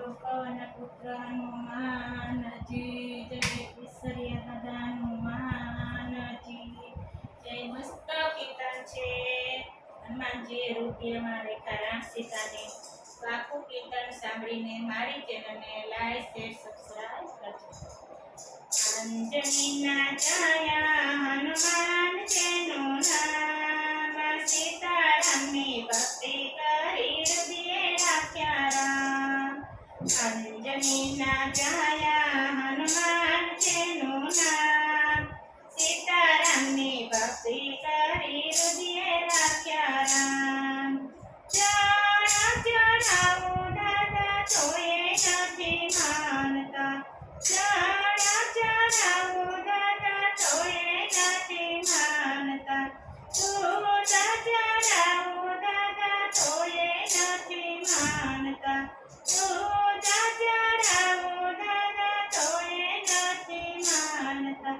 પવન પુત્ર હનુમાનજી જય ઈશ્વરીય દાદા હનુમાનજી જય. મસ્ત કીર્તન છે. હનુમાનજીએ રૂપિયા માં રેખા રામ સીતાને. તો આખું કીર્તન સાંભળીને મારી ચેનલને લાઈક શેર સબસ્ક્રાઇબ કરજો. અંજનીના છાયા હનુમાન જેનું નામ, સીતારામની ભક્તિ કરી હૃદયે રાખ્યા રામ. અંજનીના છાયા હનુમાન જેનું નામ, સીતારામની ભક્તિ કરી હૃદયે રાખ્યા રામ. ચડાવું દાદા તોય નથી માનતા, ચડાવું દાદા તોય નથી માનતા, ચડાવું દાદા તોય નથી માનતા, ચડાવું દાદા તોય નથી માનતા.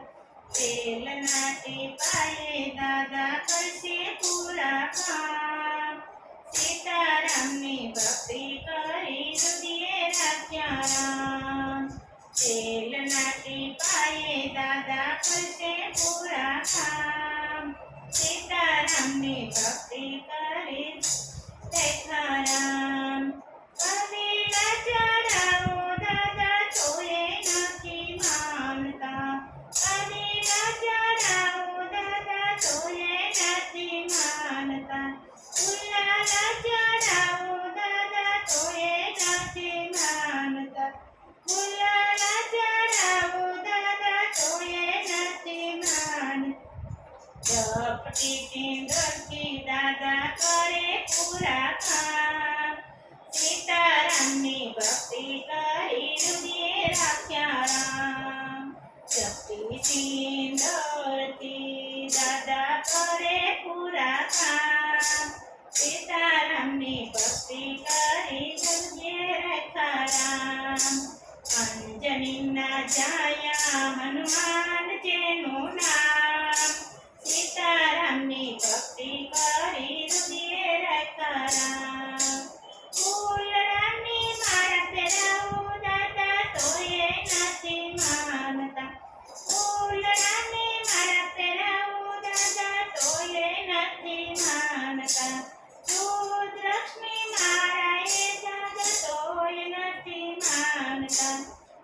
તેલના ટીપાએ દાદા કરશે પૂરા કામ, સીતારામની ભક્તિ કરી હૃદયે રાખ્યા રામ. તેલના ટીપાએ દાદા કરશે પૂરા કામ, સીતારામની ભક્તિ કરી રાખ્યા રામ. કબીરા ચડાવું દાદા તોય નથી માનતા, કબીરા ચડાવું દાદા તોય નથી માનતા, ગુલાલા ચડાવું દાદા તોય નથી માનતા, ગુલાલા ચડાવું દાદા તોય નથી માનતા. ઝપટી ટીંગરથી દાદા કરે પૂરા કામ, સીતારામની ભક્તિ કરી હૃદયે રાખ્યા રામ. ઝપટી ટીંગરથી દાદા કરે પૂરા કામ, સીતારામની ભક્તિ કરી હૃદયે રાખ્યા રામ. અંજનીના છાયા હનુમાન જેનું નામ, સીતારામની ભક્તિ કરી હૃદયે રાખ્યા રામ. ફૂલડાની માળા પહેરાવું દાદા તોય નથી માનતા, ફૂલડાની માળા પહેરાવું દાદા તોય નથી માનતા, રુદ્રાક્ષની માળાએ દાદા તોય નથી માનતા,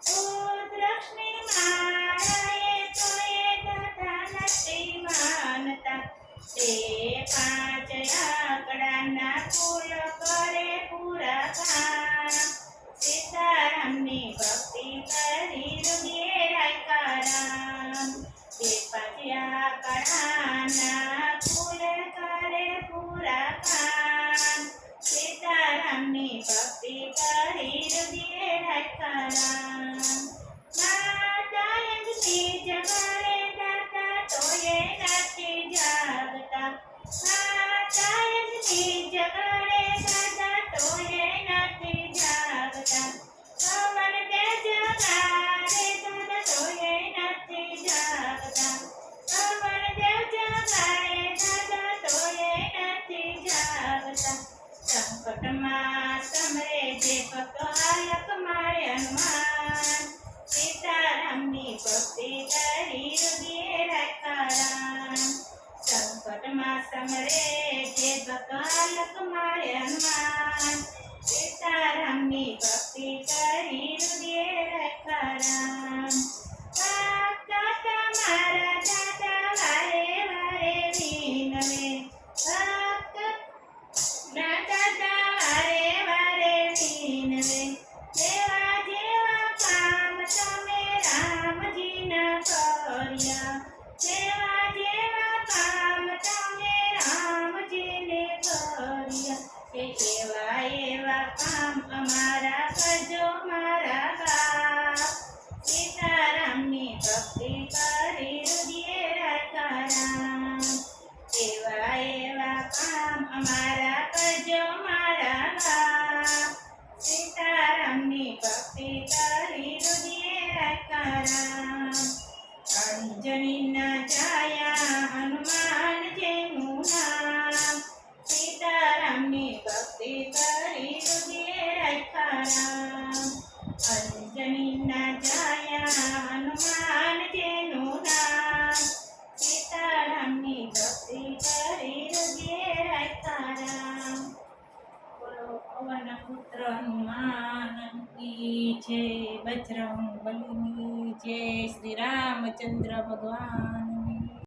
રુદ્રાક્ષની માળાએ તોય દાદા નથી માનતા. તે 5 આંકડાના ફૂલ કરે પૂરા કામ, સીતારામની ભક્તિ કરી હૃદયે રાખ્યા રામ. તે 5 આંકડાના ફૂલ કરે પૂરા કામ, સીતારામની ભક્તિ કરી હૃદયે રાખ્યા રામ. માતા અંજની જગાડે દાદા તોય નથી જાગતા, માતા અંજની જગાડે દાદા તોય નથી જાગતા, પવન દેવ જગાડે દાદા તોય નથી જાગતા, પવન દેવ જગાડે દાદા તોય નથી જાગતા. સંકટમાં સમરે જે ભક્તો હાલક મારે હનુમાન, સીતારામની ભક્તિ કરી હૃદયે રાખ્યા રામ. સંકટમાં સમરે જે ભક્તો હાલક મારે હનુમાન, સીતારામની ભક્તિ કરી હૃદયે રાખ્યા રામ. ભક્ત તમારા દાદા વારે વારે વિનવે, ભક્ત ના દાદા વારે વારે વિનવે, જેવા જેવા કામ તમે રામજીના કર્યા, જેવા જેવા કામ તમે રામજીને કર્યા, એવા એવા કામ અમારા કરજો મારા બાપ, સીતારામની ભક્તિ કરી હૃદયે રાખ્યા રામ. એવા એવા કામ અમારા કરજો મારા બાપ, સીતારામની ભક્તિ કરી હૃદયે રાખ્યા રામ. અંજનીના છાયા હનુમાન જેનું નામ, સીતારામની ભક્તિ કરી હૃદયે રાખ્યા રામ. પુત્ર હનુમાન કી જય, બજરંગ બલીની જય, શ્રી રામચંદ્ર ભગવાન